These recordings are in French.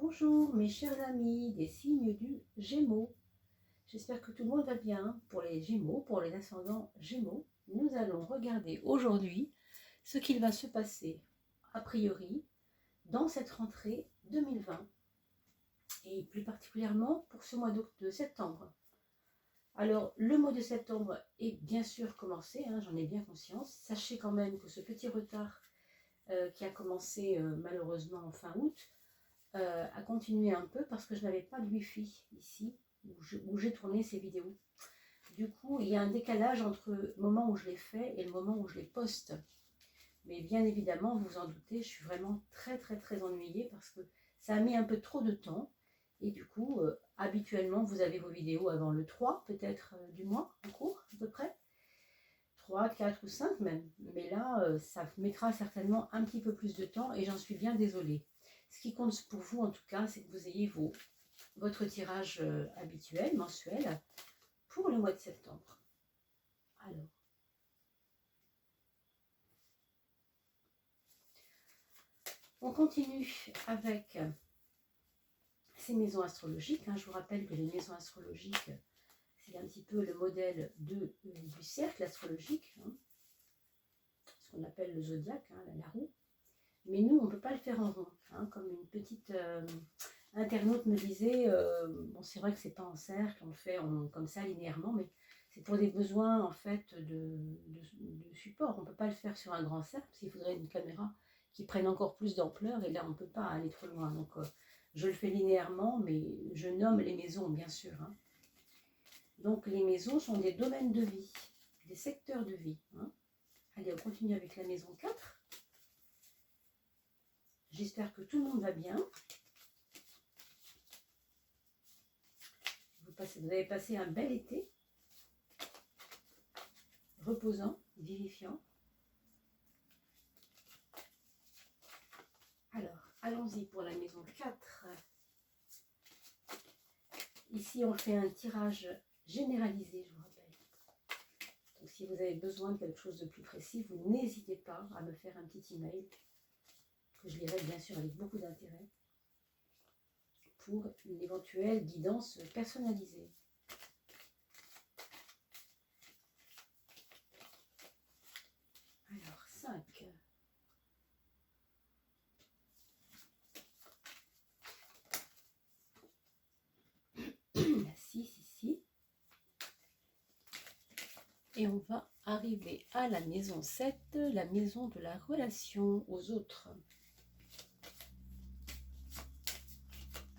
Bonjour mes chers amis des signes du Gémeaux. J'espère que tout le monde va bien. Pour les Gémeaux, pour les ascendants Gémeaux, nous allons regarder aujourd'hui ce qu'il va se passer a priori dans cette rentrée 2020 et plus particulièrement pour ce mois de septembre. Alors le mois de septembre est bien sûr commencé, j'en ai bien conscience. Sachez quand même que ce petit retard qui a commencé malheureusement en fin août a continué un peu parce que je n'avais pas de wifi ici où j'ai tourné ces vidéos. Du coup, il y a un décalage entre le moment où je les fais et le moment où je les poste. Mais bien évidemment, vous vous en doutez, je suis vraiment très ennuyée parce que ça a mis un peu trop de temps. Et du coup, habituellement, vous avez vos vidéos avant le 3, peut-être du mois en cours, à peu près. 3, 4 ou 5 même. Mais là, ça mettra certainement un petit peu plus de temps et j'en suis bien désolée. Ce qui compte pour vous, en tout cas, c'est que vous ayez votre tirage habituel, mensuel, pour le mois de septembre. Alors, on continue avec ces maisons astrologiques. Je vous rappelle que les maisons astrologiques, c'est un petit peu le modèle du cercle astrologique, ce qu'on appelle le zodiaque, la roue. Mais nous, on ne peut pas le faire en rond, comme une petite internaute me disait, bon, c'est vrai que c'est pas en cercle, on le fait comme ça linéairement, mais c'est pour des besoins en fait de support. On ne peut pas le faire sur un grand cercle, parce qu'il faudrait une caméra qui prenne encore plus d'ampleur, et là on ne peut pas aller trop loin. Donc je le fais linéairement, mais je nomme les maisons, bien sûr. Donc les maisons sont des domaines de vie, des secteurs de vie. Allez, on continue avec la maison 4. J'espère que tout le monde va bien. Vous avez passé un bel été, reposant, vivifiant. Alors, allons-y pour la maison 4. Ici, on fait un tirage généralisé, je vous rappelle. Donc, si vous avez besoin de quelque chose de plus précis, vous n'hésitez pas à me faire un petit email, que je lirai bien sûr avec beaucoup d'intérêt, pour une éventuelle guidance personnalisée. Alors, 5. La 6 ici. Et on va arriver à la maison 7, la maison de la relation aux autres.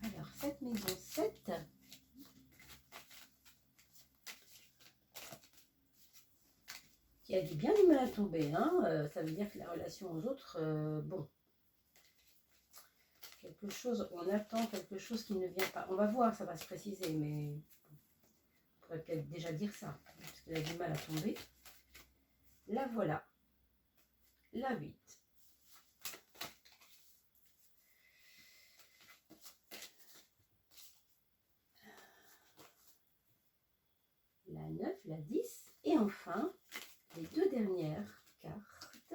Alors, cette maison 7, qui a bien du mal à tomber, ça veut dire que la relation aux autres, bon, quelque chose, on attend quelque chose qui ne vient pas. On va voir, ça va se préciser, mais on pourrait peut-être déjà dire ça, parce qu'elle a du mal à tomber. La voilà, la 8. La 9, la 10, et enfin, les deux dernières cartes.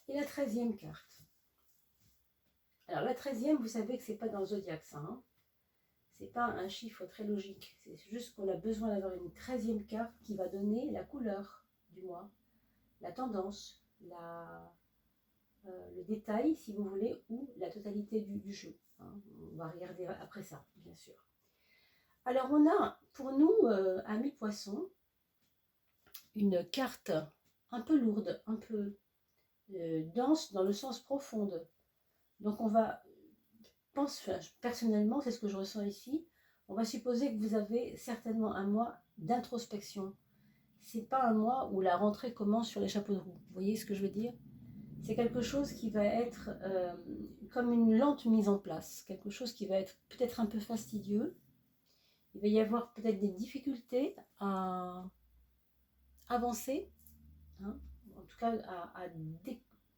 Et la 13e carte. Alors la 13e, vous savez que c'est pas dans le zodiaque ça. C'est pas un chiffre très logique. C'est juste qu'on a besoin d'avoir une 13e carte qui va donner la couleur du mois, la tendance, le détail, si vous voulez, ou la totalité du jeu. On va regarder après ça, bien sûr. Alors on a pour nous, amis poissons, une carte un peu lourde, un peu dense dans le sens profonde. Donc on va, personnellement, c'est ce que je ressens ici, on va supposer que vous avez certainement un mois d'introspection. C'est pas un mois où la rentrée commence sur les chapeaux de roue. Vous voyez ce que je veux dire? C'est quelque chose qui va être comme une lente mise en place, quelque chose qui va être peut-être un peu fastidieux. Il va y avoir peut-être des difficultés à avancer, en tout cas à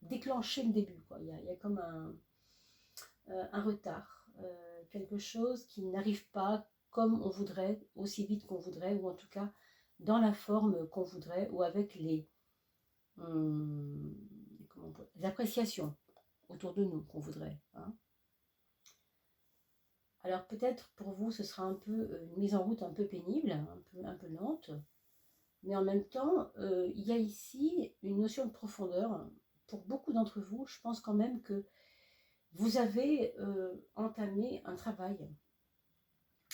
déclencher le début. Il y a comme un retard, quelque chose qui n'arrive pas comme on voudrait, aussi vite qu'on voudrait, ou en tout cas dans la forme qu'on voudrait, ou avec les appréciations autour de nous qu'on voudrait. Hein. Alors peut-être pour vous, ce sera un peu une mise en route un peu pénible, un peu lente, mais en même temps, il y a ici une notion de profondeur. Pour beaucoup d'entre vous, je pense quand même que vous avez entamé un travail.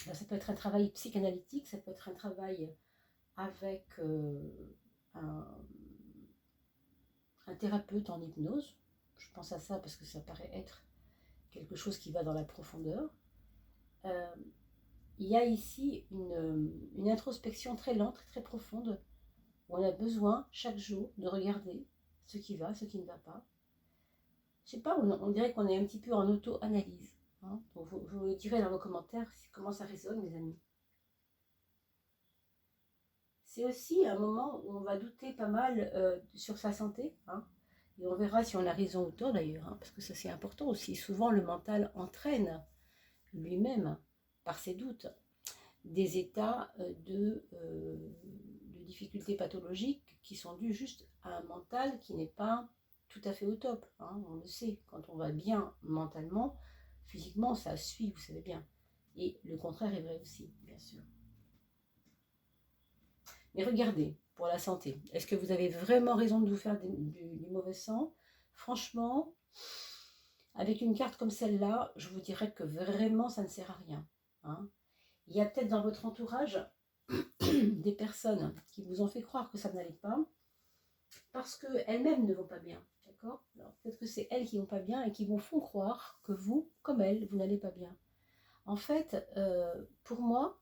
Alors, ça peut être un travail psychanalytique, ça peut être un travail avec un thérapeute en hypnose. Je pense à ça parce que ça paraît être quelque chose qui va dans la profondeur. Il y a ici une introspection très lente, très profonde, où on a besoin chaque jour de regarder ce qui va, ce qui ne va pas. Je sais pas, on dirait qu'on est un petit peu en auto-analyse. Hein. Donc vous me direz dans vos commentaires comment ça résonne, mes amis. C'est aussi un moment où on va douter pas mal sur sa santé. Hein. Et on verra si on a raison ou tort d'ailleurs, hein, parce que ça c'est important aussi. Souvent le mental entraîne lui-même, par ses doutes, des états de difficultés pathologiques qui sont dus juste à un mental qui n'est pas tout à fait au top. Hein, on le sait, quand on va bien mentalement, physiquement ça suit, vous savez bien. Et le contraire est vrai aussi, bien sûr. Mais regardez, pour la santé, est-ce que vous avez vraiment raison de vous faire du mauvais sang? Franchement, avec une carte comme celle-là, je vous dirais que vraiment ça ne sert à rien. Hein. Il y a peut-être dans votre entourage des personnes qui vous ont fait croire que ça n'allait pas parce qu'elles-mêmes ne vont pas bien. D'accord? Alors peut-être que c'est elles qui vont pas bien et qui vous font croire que vous, comme elles, vous n'allez pas bien. En fait, pour moi,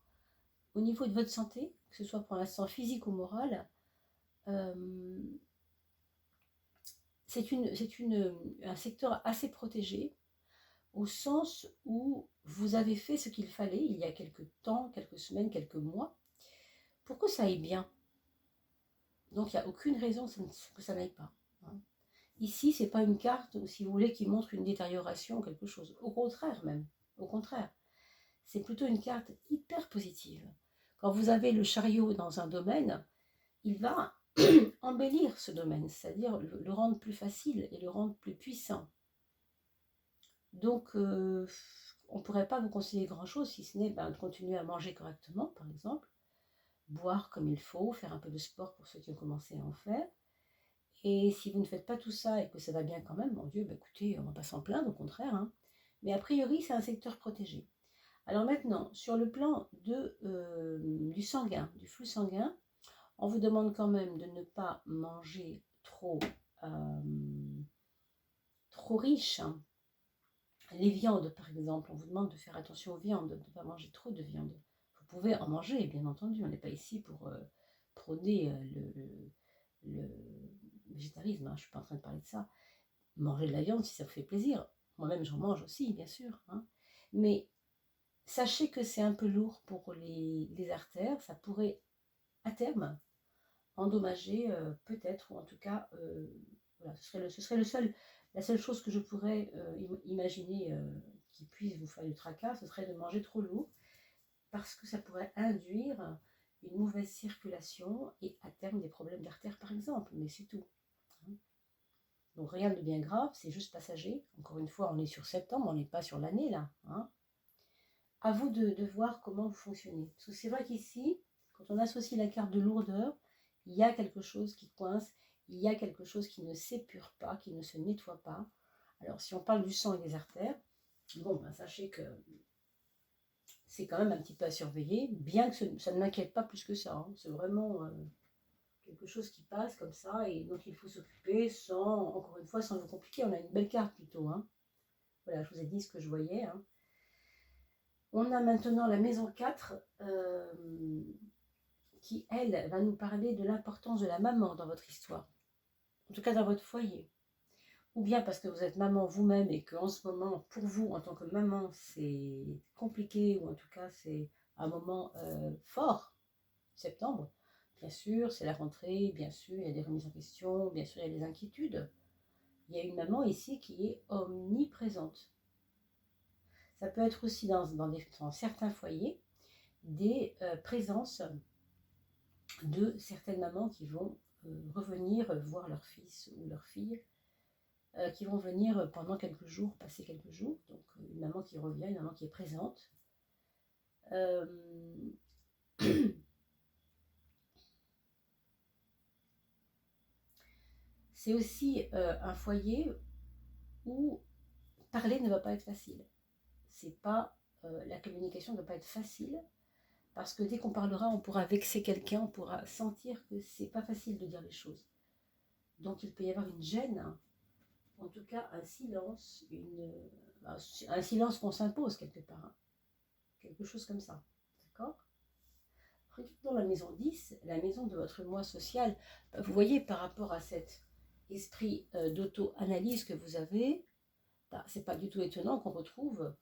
au niveau de votre santé, que ce soit pour l'instant physique ou morale, c'est un secteur assez protégé, au sens où vous avez fait ce qu'il fallait il y a quelques temps, quelques semaines, quelques mois, pour que ça aille bien. Donc il n'y a aucune raison que ça n'aille pas. Hein. Ici, ce n'est pas une carte, si vous voulez, qui montre une détérioration ou quelque chose. Au contraire même, au contraire. C'est plutôt une carte hyper positive. Quand vous avez le chariot dans un domaine, il va embellir ce domaine, c'est-à-dire le rendre plus facile et le rendre plus puissant. Donc, on ne pourrait pas vous conseiller grand-chose, si ce n'est de continuer à manger correctement, par exemple, boire comme il faut, faire un peu de sport pour ceux qui ont commencé à en faire. Et si vous ne faites pas tout ça et que ça va bien quand même, mon Dieu, écoutez, on ne va pas s'en plaindre, au contraire. Hein. Mais a priori, c'est un secteur protégé. Alors maintenant, sur le plan du sanguin, du flux sanguin, on vous demande quand même de ne pas manger trop riche. Hein. Les viandes, par exemple, on vous demande de faire attention aux viandes, de ne pas manger trop de viande. Vous pouvez en manger, bien entendu, on n'est pas ici pour prôner le végétarisme, hein, je ne suis pas en train de parler de ça. Manger de la viande si ça vous fait plaisir. Moi-même, j'en mange aussi, bien sûr. Hein. Mais sachez que c'est un peu lourd pour les artères. Ça pourrait, à terme, endommager peut-être, ou en tout cas, voilà, ce serait la seule chose que je pourrais imaginer qui puisse vous faire du tracas, ce serait de manger trop lourd, parce que ça pourrait induire une mauvaise circulation et à terme des problèmes d'artère par exemple, mais c'est tout. Hein. Donc rien de bien grave, c'est juste passager. Encore une fois, on est sur septembre, on n'est pas sur l'année là. Hein. À vous de voir comment vous fonctionnez. Parce que c'est vrai qu'ici, quand on associe la carte de lourdeur, il y a quelque chose qui coince, il y a quelque chose qui ne s'épure pas, qui ne se nettoie pas. Alors si on parle du sang et des artères, bon, sachez que c'est quand même un petit peu à surveiller, bien que ça ne m'inquiète pas plus que ça. Hein. C'est vraiment quelque chose qui passe comme ça et dont il faut s'occuper sans, encore une fois, sans vous compliquer. On a une belle carte plutôt. Hein. Voilà, je vous ai dit ce que je voyais. Hein. On a maintenant la maison 4 qui, elle, va nous parler de l'importance de la maman dans votre histoire. En tout cas, dans votre foyer. Ou bien parce que vous êtes maman vous-même et qu'en ce moment, pour vous, en tant que maman, c'est compliqué, ou en tout cas, c'est un moment fort, septembre. Bien sûr, c'est la rentrée, bien sûr, il y a des remises en question, bien sûr, il y a des inquiétudes. Il y a une maman ici qui est omniprésente. Ça peut être aussi dans certains foyers, des présences de certaines mamans qui vont revenir voir leur fils ou leur fille, qui vont venir pendant quelques jours, passer quelques jours. Donc une maman qui revient, une maman qui est présente. C'est aussi un foyer où parler ne va pas être facile. C'est pas, la communication ne va pas être facile, parce que dès qu'on parlera, on pourra vexer quelqu'un, on pourra sentir que c'est pas facile de dire les choses. Donc il peut y avoir une gêne, hein. En tout cas un silence, un silence qu'on s'impose quelque part, hein. Quelque chose comme ça, d'accord? Regardons la maison 10, la maison de votre moi social. Vous voyez, par rapport à cet esprit d'auto-analyse que vous avez, c'est pas du tout étonnant qu'on retrouve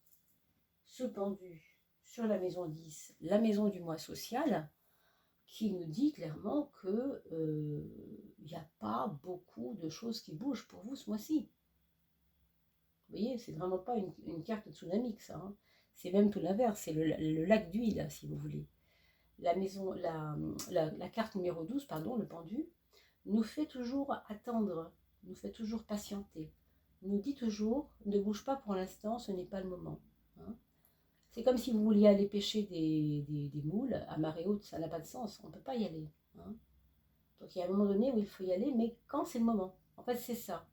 ce pendu sur la maison 10, la maison du moi social, qui nous dit clairement que il n'y a pas beaucoup de choses qui bougent pour vous ce mois-ci. Vous voyez, c'est vraiment pas une carte tsunamique, ça, hein. C'est même tout l'inverse, c'est le lac d'huile, si vous voulez. La carte numéro 12, pardon, le pendu, nous fait toujours attendre, nous fait toujours patienter, nous dit toujours, ne bouge pas pour l'instant, ce n'est pas le moment, hein. C'est comme si vous vouliez aller pêcher des moules à marée haute, ça n'a pas de sens, on ne peut pas y aller, hein. Donc il y a un moment donné où il faut y aller, mais quand c'est le moment, en fait c'est ça.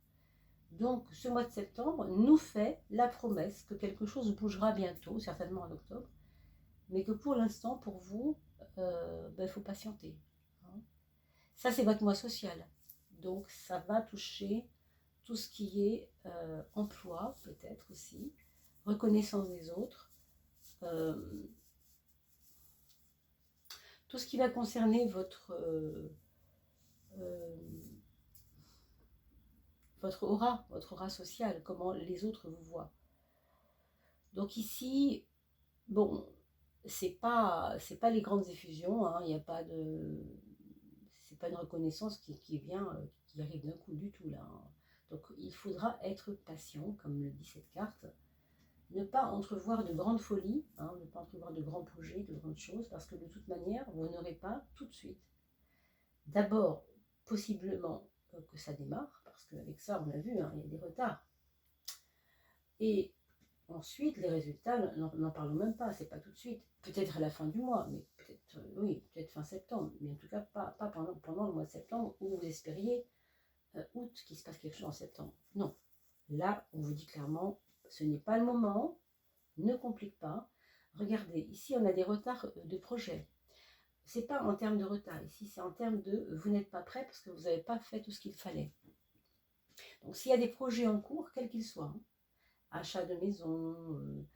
Donc ce mois de septembre nous fait la promesse que quelque chose bougera bientôt, certainement en octobre, mais que pour l'instant, pour vous, il faut patienter, hein. Ça, c'est votre mois social. Donc, ça va toucher tout ce qui est emploi, peut-être aussi, reconnaissance des autres, tout ce qui va concerner votre aura sociale, comment les autres vous voient. Donc ici, bon, c'est pas les grandes effusions, hein, il n'y a pas de... C'est pas une reconnaissance qui vient, qui arrive d'un coup du tout là, hein. Donc il faudra être patient, comme le dit cette carte, ne pas entrevoir de grandes folies, hein, ne pas entrevoir de grands projets, de grandes choses, parce que de toute manière, vous n'aurez pas tout de suite. D'abord, possiblement que ça démarre, parce qu'avec ça, on a vu, hein, il y a des retards. Et ensuite, les résultats, n'en parlons même pas, c'est pas tout de suite. Peut-être à la fin du mois, mais peut-être, oui, peut-être fin septembre, mais en tout cas pas pendant le mois de septembre où vous espériez août qu'il se passe quelque chose en septembre. Non, là, on vous dit clairement, ce n'est pas le moment, ne complique pas. Regardez, ici, on a des retards de projet. C'est pas en termes de retard, ici, c'est en termes de vous n'êtes pas prêt parce que vous n'avez pas fait tout ce qu'il fallait. Donc, s'il y a des projets en cours, quels qu'ils soient, hein, achat de maison,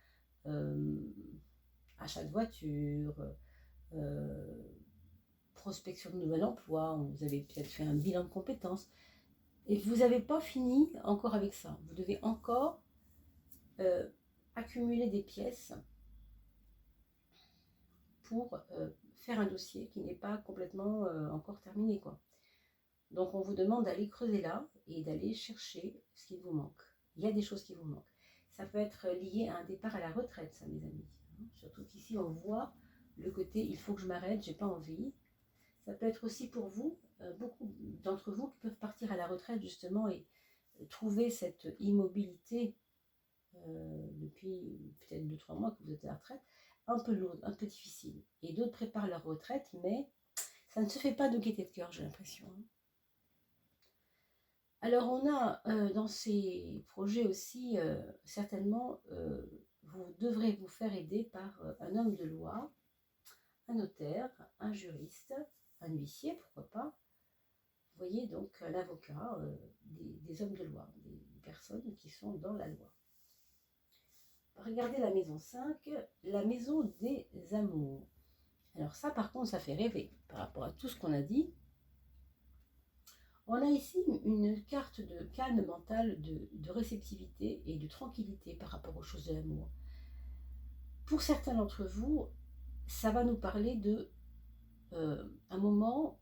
achat de voiture, prospection de nouvel emploi, vous avez peut-être fait un bilan de compétences, et vous n'avez pas fini encore avec ça. Vous devez encore accumuler des pièces pour faire un dossier qui n'est pas complètement encore terminé, quoi. Donc on vous demande d'aller creuser là et d'aller chercher ce qui vous manque. Il y a des choses qui vous manquent. Ça peut être lié à un départ à la retraite, ça, mes amis. Surtout qu'ici, on voit le côté « il faut que je m'arrête, j'ai pas envie ». Ça peut être aussi pour vous, beaucoup d'entre vous qui peuvent partir à la retraite, justement, et trouver cette immobilité depuis peut-être 2-3 mois que vous êtes à la retraite, un peu lourde, un peu difficile. Et d'autres préparent leur retraite, mais ça ne se fait pas de gaieté de cœur, j'ai l'impression. Alors on a dans ces projets aussi, certainement, vous devrez vous faire aider par un homme de loi, un notaire, un juriste, un huissier, pourquoi pas. Vous voyez, donc un avocat, des hommes de loi, des personnes qui sont dans la loi. Regardez la maison 5, la maison des amours. Alors ça, par contre, ça fait rêver par rapport à tout ce qu'on a dit. On a ici une carte de calme mental, de réceptivité et de tranquillité par rapport aux choses de l'amour. Pour certains d'entre vous, ça va nous parler de un moment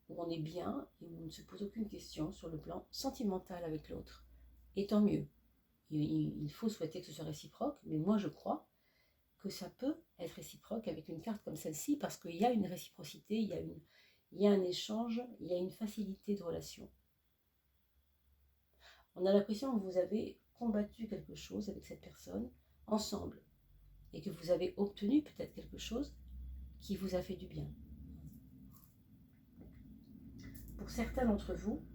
où on est bien et où on ne se pose aucune question sur le plan sentimental avec l'autre. Et tant mieux. Il faut souhaiter que ce soit réciproque, mais moi je crois que ça peut être réciproque avec une carte comme celle-ci, parce qu'il y a une réciprocité, il y a un échange, il y a une facilité de relation. On a l'impression que vous avez combattu quelque chose avec cette personne ensemble et que vous avez obtenu peut-être quelque chose qui vous a fait du bien. Pour certains d'entre vous,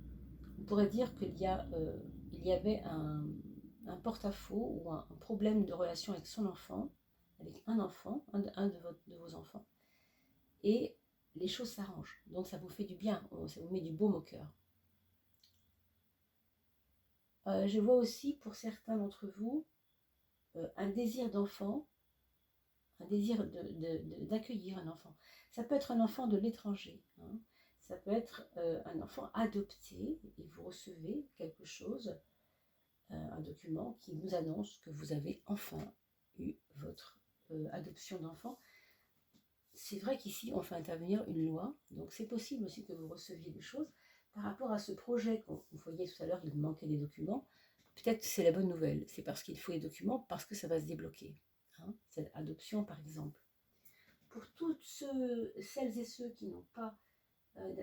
on pourrait dire qu'il y avait un porte-à-faux ou un problème de relation avec son enfant, avec un enfant, un de vos enfants, et les choses s'arrangent. Donc ça vous fait du bien, ça vous met du baume au cœur. Je vois aussi pour certains d'entre vous un désir d'enfant, un désir d'accueillir un enfant. Ça peut être un enfant de l'étranger, hein. Ça peut être un enfant adopté et vous recevez quelque chose, un document qui vous annonce que vous avez enfin eu votre adoption d'enfant. C'est vrai qu'ici on fait intervenir une loi, donc c'est possible aussi que vous receviez des choses par rapport à ce projet. Vous voyez tout à l'heure, il manquait des documents. Peut-être c'est la bonne nouvelle, c'est parce qu'il faut les documents, parce que ça va se débloquer. Hein, cette adoption par exemple. Pour toutes celles et ceux qui n'ont pas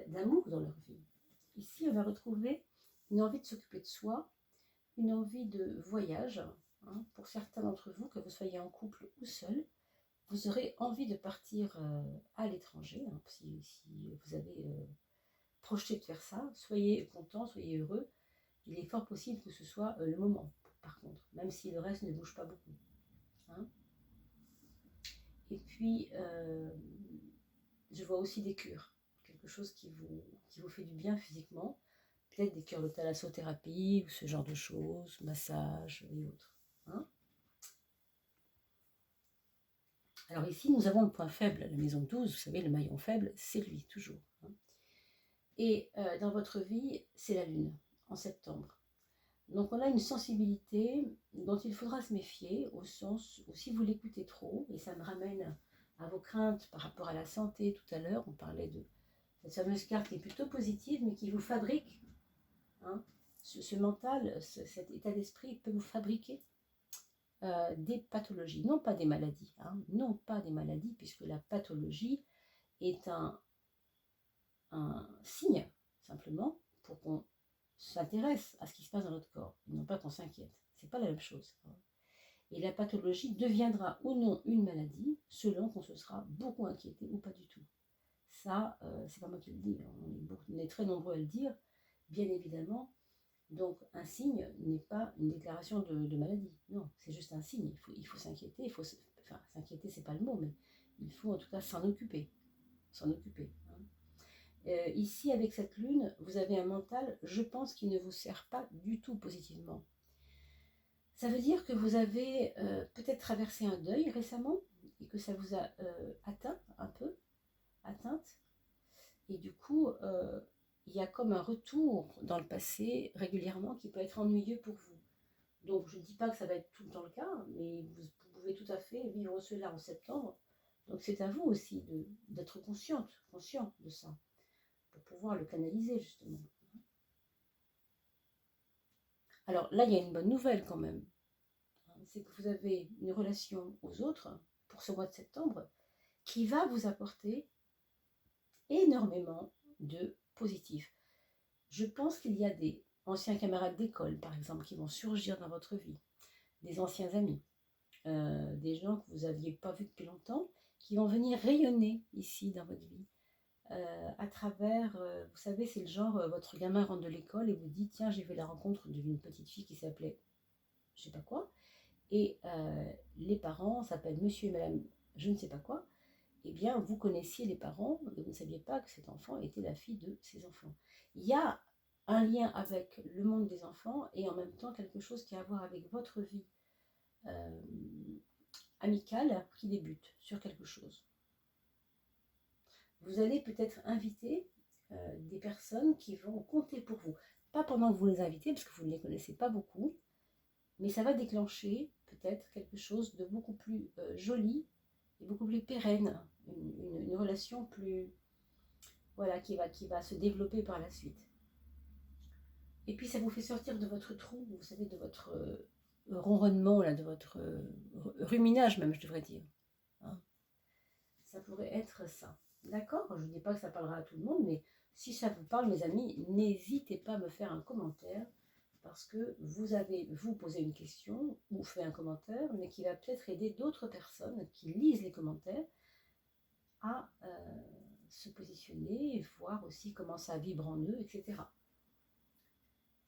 d'amour dans leur vie, ici on va retrouver une envie de s'occuper de soi, une envie de voyage. Hein, pour certains d'entre vous, que vous soyez en couple ou seul, vous aurez envie de partir à l'étranger, hein, si vous avez projeté de faire ça. Soyez content, soyez heureux. Il est fort possible que ce soit le moment, par contre, même si le reste ne bouge pas beaucoup. Hein. Et puis, je vois aussi des cures, quelque chose qui vous fait du bien physiquement, peut-être des cures de thalassothérapie ou ce genre de choses, massage et autres. Hein. Alors ici, nous avons le point faible, la maison 12, vous savez, le maillon faible, c'est lui, toujours. Hein. Et dans votre vie, c'est la lune, en septembre. Donc on a une sensibilité dont il faudra se méfier, au sens où si vous l'écoutez trop, et ça me ramène à vos craintes par rapport à la santé tout à l'heure, on parlait de cette fameuse carte qui est plutôt positive, mais qui vous fabrique, hein, ce mental, cet état d'esprit peut vous fabriquer des pathologies, non pas des maladies, hein, non pas des maladies, puisque la pathologie est un signe, simplement, pour qu'on s'intéresse à ce qui se passe dans notre corps, et non pas qu'on s'inquiète. C'est pas la même chose. Hein. Et la pathologie deviendra ou non une maladie, selon qu'on se sera beaucoup inquiété ou pas du tout. Ça, c'est pas moi qui le dis, on est très nombreux à le dire, bien évidemment. Donc un signe n'est pas une déclaration de maladie, non, c'est juste un signe. Il faut s'inquiéter, enfin s'inquiéter c'est pas le mot, mais il faut en tout cas s'en occuper, s'en occuper. Hein. Ici avec cette lune, vous avez un mental, je pense, qui ne vous sert pas du tout positivement. Ça veut dire que vous avez peut-être traversé un deuil récemment et que ça vous a atteint un peu, atteinte, et du coup il y a comme un retour dans le passé régulièrement qui peut être ennuyeux pour vous. Donc je ne dis pas que ça va être tout le temps le cas, mais vous pouvez tout à fait vivre cela en septembre. Donc c'est à vous aussi d'être conscient de ça, pour pouvoir le canaliser justement. Alors là, il y a une bonne nouvelle quand même. C'est que vous avez une relation aux autres pour ce mois de septembre qui va vous apporter énormément de positif. Je pense qu'il y a des anciens camarades d'école, par exemple, qui vont surgir dans votre vie, des anciens amis, des gens que vous n'aviez pas vus depuis longtemps, qui vont venir rayonner ici dans votre vie. À travers, vous savez, c'est le genre, votre gamin rentre de l'école et vous dit, tiens, j'ai fait la rencontre d'une petite fille qui s'appelait je sais pas quoi, et les parents s'appellent monsieur et madame je ne sais pas quoi. Eh bien, vous connaissiez les parents et vous ne saviez pas que cet enfant était la fille de ces enfants. Il y a un lien avec le monde des enfants et en même temps quelque chose qui a à voir avec votre vie amicale qui débute sur quelque chose. Vous allez peut-être inviter des personnes qui vont compter pour vous. Pas pendant que vous les invitez, parce que vous ne les connaissez pas beaucoup, mais ça va déclencher peut-être quelque chose de beaucoup plus joli et beaucoup plus pérenne, une relation plus, voilà, qui va se développer par la suite. Et puis ça vous fait sortir de votre trou, vous savez, de votre ronronnement, là, de votre ruminage même, je devrais dire. ça. D'accord? Je ne dis pas que ça parlera à tout le monde, mais si ça vous parle, mes amis, n'hésitez pas à me faire un commentaire parce que vous avez, vous, posé une question ou fait un commentaire, mais qui va peut-être aider d'autres personnes qui lisent les commentaires à se positionner et voir aussi comment ça vibre en eux, etc.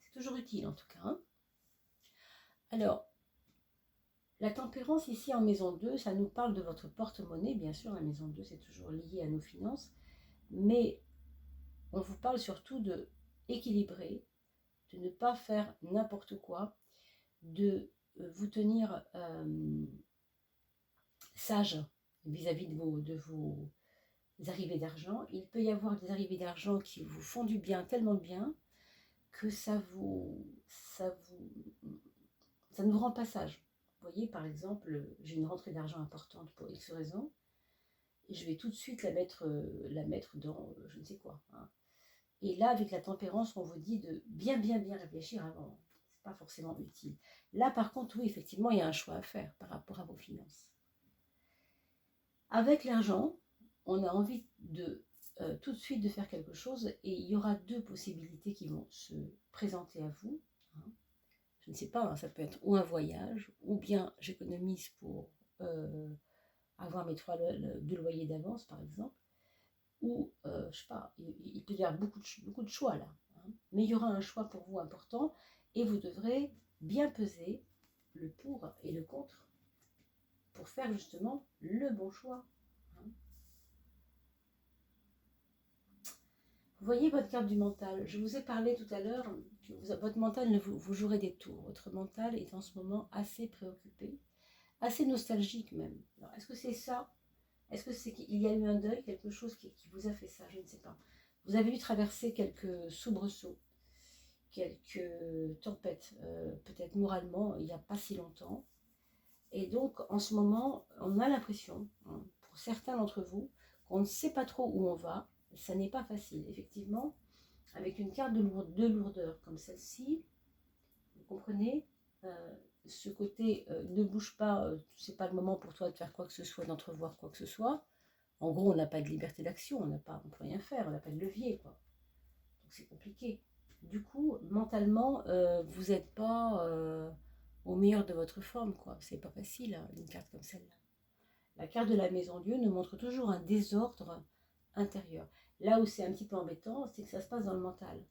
C'est toujours utile en tout cas. Hein. Alors, la tempérance ici en maison 2, ça nous parle de votre porte-monnaie. Bien sûr, la maison 2, c'est toujours lié à nos finances. Mais on vous parle surtout de équilibrer, de ne pas faire n'importe quoi, de vous tenir sage vis-à-vis de vos arrivées d'argent. Il peut y avoir des arrivées d'argent qui vous font du bien, tellement de bien, que ça ne vous rend pas sage. Vous voyez, par exemple, j'ai une rentrée d'argent importante pour X raisons, et je vais tout de suite la mettre dans je ne sais quoi. Hein. Et là, avec la tempérance, on vous dit de bien réfléchir avant. C'est pas forcément utile. Là, par contre, oui, effectivement, il y a un choix à faire par rapport à vos finances. Avec l'argent, on a envie de tout de suite de faire quelque chose, et il y aura deux possibilités qui vont se présenter à vous. Hein. Je ne sais pas, hein, ça peut être ou un voyage, ou bien j'économise pour avoir mes 2 loyers d'avance, par exemple, ou, je ne sais pas, il peut y avoir beaucoup de choix là. Hein. Mais il y aura un choix pour vous important, et vous devrez bien peser le pour et le contre pour faire justement le bon choix. Hein. Vous voyez votre carte du mental. Je vous ai parlé tout à l'heure que votre mental, vous jouerez des tours. Votre mental est en ce moment assez préoccupé, assez nostalgique même. Alors, est-ce que c'est ça? Est-ce que c'est qu'il y a eu un deuil, quelque chose qui vous a fait ça? Je ne sais pas. Vous avez dû traverser quelques soubresauts, quelques tempêtes, peut-être moralement, il n'y a pas si longtemps. Et donc, en ce moment, on a l'impression, hein, pour certains d'entre vous, qu'on ne sait pas trop où on va. Ça n'est pas facile. Effectivement, avec une carte de lourdeur comme celle-ci, vous comprenez, ce côté ne bouge pas, c'est pas le moment pour toi de faire quoi que ce soit, d'entrevoir quoi que ce soit. En gros, on n'a pas de liberté d'action, on ne peut rien faire, on n'a pas de levier, quoi. Donc c'est compliqué. Du coup, mentalement, vous n'êtes pas au meilleur de votre forme, quoi. C'est pas facile, hein, une carte comme celle-là. La carte de la maison Dieu nous montre toujours un désordre intérieur. Là où c'est un petit peu embêtant, c'est que ça se passe dans le mental.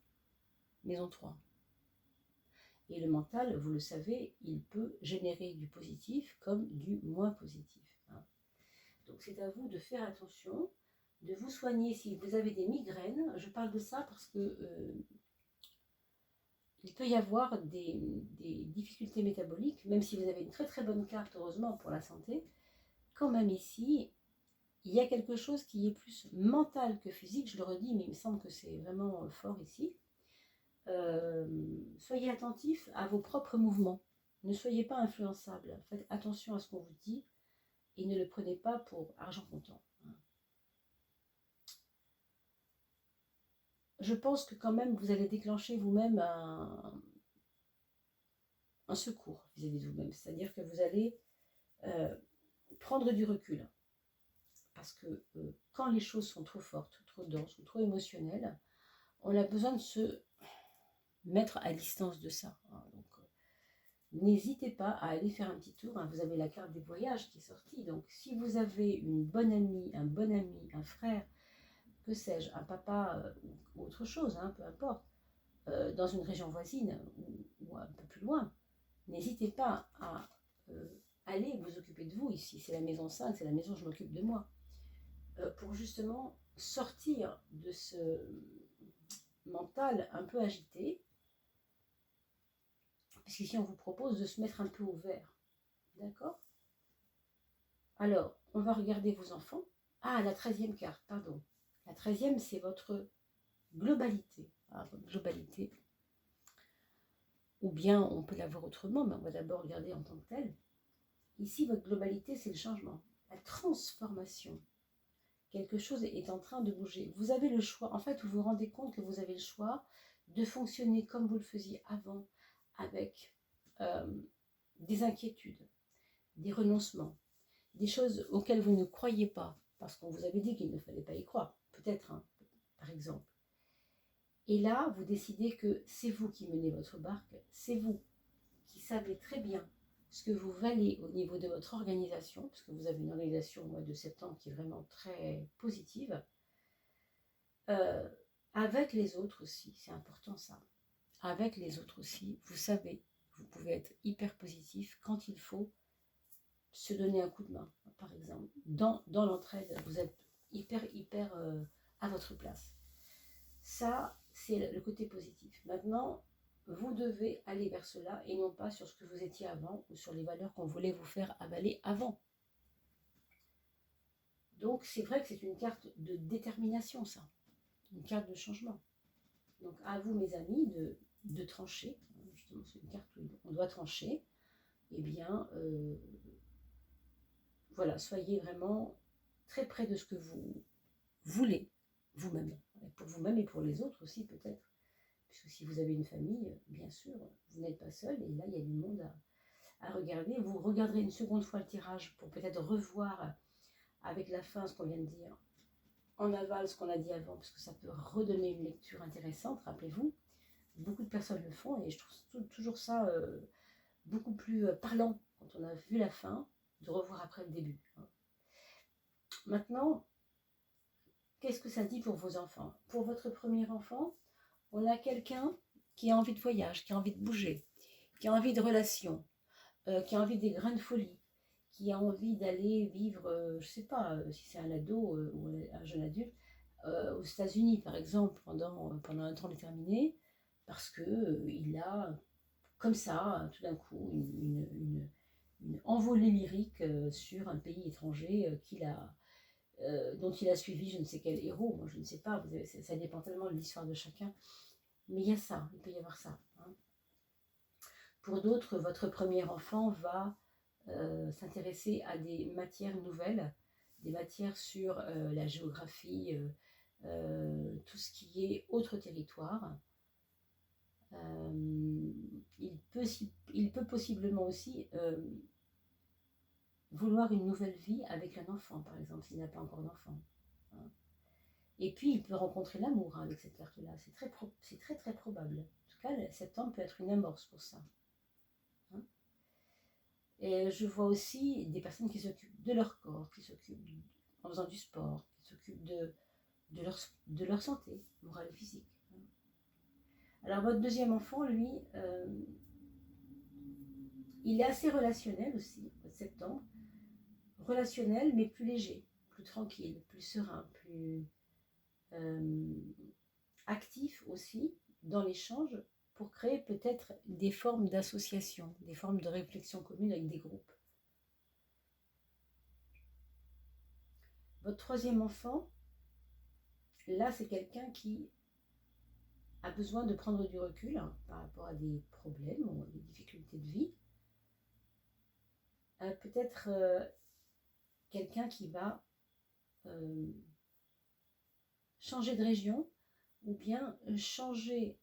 Maison 3. Et le mental, vous le savez, il peut générer du positif comme du moins positif. Hein. Donc c'est à vous de faire attention, de vous soigner si vous avez des migraines. Je parle de ça parce que il peut y avoir des difficultés métaboliques, même si vous avez une très très bonne carte, heureusement pour la santé. Quand même ici, il y a quelque chose qui est plus mental que physique, je le redis, mais il me semble que c'est vraiment fort ici. Soyez attentifs à vos propres mouvements. Ne soyez pas influençables. Faites attention à ce qu'on vous dit et ne le prenez pas pour argent comptant. Je pense que quand même vous allez déclencher vous-même un secours vis-à-vis de vous-même. C'est-à-dire que vous allez prendre du recul. Parce que quand les choses sont trop fortes, trop denses ou trop émotionnelles, on a besoin de se mettre à distance de ça. Hein. Donc, n'hésitez pas à aller faire un petit tour. Hein. Vous avez la carte des voyages qui est sortie. Donc, si vous avez une bonne amie, un bon ami, un frère, que sais-je, un papa ou autre chose, hein, peu importe, dans une région voisine ou un peu plus loin, n'hésitez pas à aller vous occuper de vous ici. C'est la maison 5, c'est la maison où je m'occupe de moi. Pour justement sortir de ce mental un peu agité, puisqu'ici on vous propose de se mettre un peu au vert. D'accord? Alors, on va regarder vos enfants. Ah, la 13e carte, pardon. La 13e, c'est votre globalité. Ah, votre globalité. Ou bien, on peut la voir autrement, mais on va d'abord regarder en tant que telle. Ici, votre globalité, c'est le changement, la transformation. Quelque chose est en train de bouger. Vous avez le choix. En fait, vous vous rendez compte que vous avez le choix de fonctionner comme vous le faisiez avant, avec des inquiétudes, des renoncements, des choses auxquelles vous ne croyez pas, parce qu'on vous avait dit qu'il ne fallait pas y croire, peut-être, hein, par exemple. Et là, vous décidez que c'est vous qui menez votre barque, c'est vous qui savez très bien ce que vous valez au niveau de votre organisation, parce que vous avez une organisation au mois de septembre qui est vraiment très positive, avec les autres aussi, c'est important ça. Avec les autres aussi, vous savez, vous pouvez être hyper positif quand il faut se donner un coup de main, par exemple. Dans l'entraide, vous êtes hyper à votre place. Ça, c'est le côté positif. Maintenant, vous devez aller vers cela et non pas sur ce que vous étiez avant ou sur les valeurs qu'on voulait vous faire avaler avant. Donc, c'est vrai que c'est une carte de détermination, ça. Une carte de changement. Donc, à vous, mes amis, de trancher. Justement, c'est une carte où on doit trancher. Eh bien, voilà, soyez vraiment très près de ce que vous voulez vous-même. Pour vous-même et pour les autres aussi, peut-être. Puisque si vous avez une famille, bien sûr, vous n'êtes pas seul. Et là, il y a du monde à regarder. Vous regarderez une seconde fois le tirage pour peut-être revoir avec la fin ce qu'on vient de dire en aval, ce qu'on a dit avant, parce que ça peut redonner une lecture intéressante, rappelez-vous. Beaucoup de personnes le font et je trouve toujours ça beaucoup plus parlant quand on a vu la fin, de revoir après le début. Maintenant, qu'est-ce que ça dit pour vos enfants? Pour votre premier enfant, on a quelqu'un qui a envie de voyage, qui a envie de bouger, qui a envie de relations, qui a envie des grains de folie, qui a envie d'aller vivre, je ne sais pas, si c'est un ado ou un jeune adulte, aux États-Unis par exemple, pendant un temps déterminé, parce qu'il a comme ça, tout d'un coup, une envolée lyrique sur un pays étranger dont il a suivi je ne sais quel héros. Moi, je ne sais pas, ça dépend tellement de l'histoire de chacun. Mais il y a ça, il peut y avoir ça. Hein. Pour d'autres, votre premier enfant va s'intéresser à des matières nouvelles, des matières sur la géographie, tout ce qui est autre territoire. Il peut possiblement aussi vouloir une nouvelle vie avec un enfant, par exemple, s'il n'a pas encore d'enfant. Hein. Et puis, il peut rencontrer l'amour avec cette carte-là. C'est très probable. En tout cas, septembre peut être une amorce pour ça. Hein. Et je vois aussi des personnes qui s'occupent de leur corps, qui s'occupent en faisant du sport, qui s'occupent de leur santé morale et physique. Hein. Alors, votre deuxième enfant, lui, il est assez relationnel aussi, votre septembre. Relationnel, mais plus léger, plus tranquille, plus serein, plus actif aussi dans l'échange pour créer peut-être des formes d'association, des formes de réflexion commune avec des groupes. Votre troisième enfant, là c'est quelqu'un qui a besoin de prendre du recul hein, par rapport à des problèmes ou à des difficultés de vie. Peut-être quelqu'un qui va changer de région ou bien changer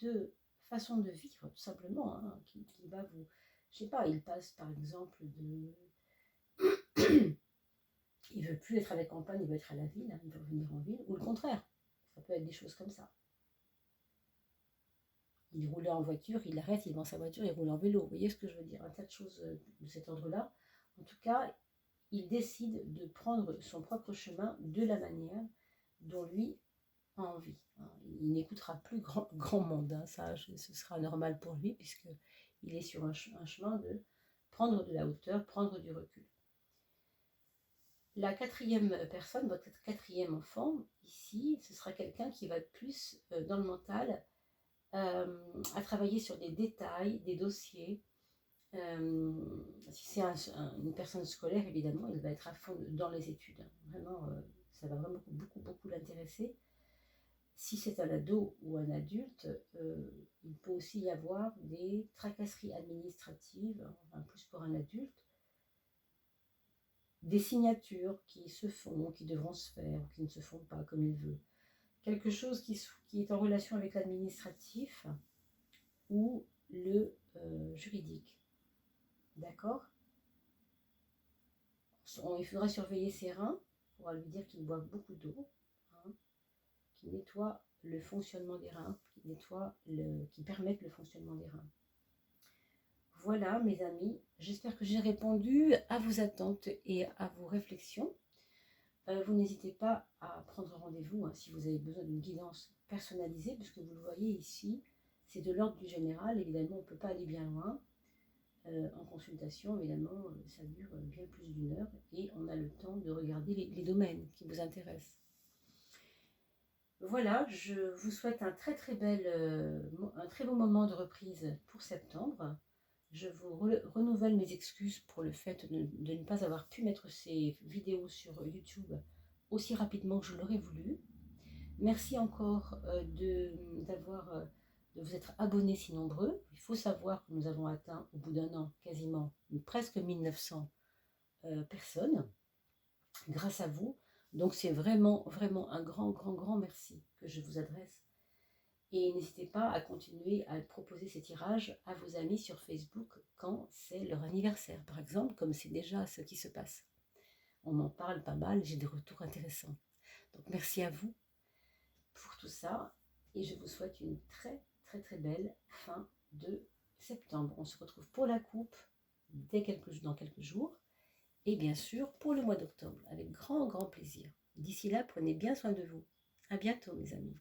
de façon de vivre, tout simplement, hein, qui va vous... Je sais pas, il passe par exemple de... il veut plus être à la campagne, il veut être à la ville, hein, il veut revenir en ville, ou le contraire. Ça peut être des choses comme ça. Il roulait en voiture, il arrête, il vend sa voiture, il roule en vélo. Vous voyez ce que je veux dire? Un tas de choses de cet ordre-là. En tout cas, il décide de prendre son propre chemin de la manière dont lui a envie. Il n'écoutera plus grand monde. Hein. Ça, ce sera normal pour lui, puisqu'il est sur un chemin de prendre de la hauteur, prendre du recul. La quatrième personne, votre quatrième enfant, ici, ce sera quelqu'un qui va être plus dans le mental, à travailler sur des détails, des dossiers. Si c'est une personne scolaire, évidemment, il va être à fond dans les études. Vraiment, ça va vraiment beaucoup l'intéresser. Si c'est un ado ou un adulte, il peut aussi y avoir des tracasseries administratives, enfin plus pour un adulte, des signatures qui se font, qui devront se faire, ou qui ne se font pas comme il veut. Quelque chose qui est en relation avec l'administratif ou le juridique. D'accord ? Il faudra surveiller ses reins pourra lui dire qu'il boive beaucoup d'eau, hein, qui nettoie le fonctionnement des reins, qui permettent le fonctionnement des reins. Voilà mes amis, j'espère que j'ai répondu à vos attentes et à vos réflexions. Vous n'hésitez pas à prendre rendez-vous si vous avez besoin d'une guidance personnalisée, puisque vous le voyez ici, c'est de l'ordre du général. Évidemment, on ne peut pas aller bien loin. En consultation, évidemment, ça dure bien plus d'1 heure et on a le temps de regarder les domaines qui vous intéressent. Voilà, je vous souhaite un très beau moment de reprise pour septembre. Je vous renouvelle mes excuses pour le fait de ne pas avoir pu mettre ces vidéos sur YouTube aussi rapidement que je l'aurais voulu. Merci encore de vous être abonnés si nombreux. Il faut savoir que nous avons atteint au bout d'un an quasiment presque 1900 personnes grâce à vous. Donc c'est vraiment un grand merci que je vous adresse. Et n'hésitez pas à continuer à proposer ces tirages à vos amis sur Facebook quand c'est leur anniversaire, par exemple, comme c'est déjà ce qui se passe. On m'en parle pas mal, j'ai des retours intéressants. Donc merci à vous pour tout ça et je vous souhaite une très belle fin de septembre. On se retrouve pour la coupe dans quelques jours et bien sûr pour le mois d'octobre avec grand plaisir. D'ici là, prenez bien soin de vous. À bientôt mes amis.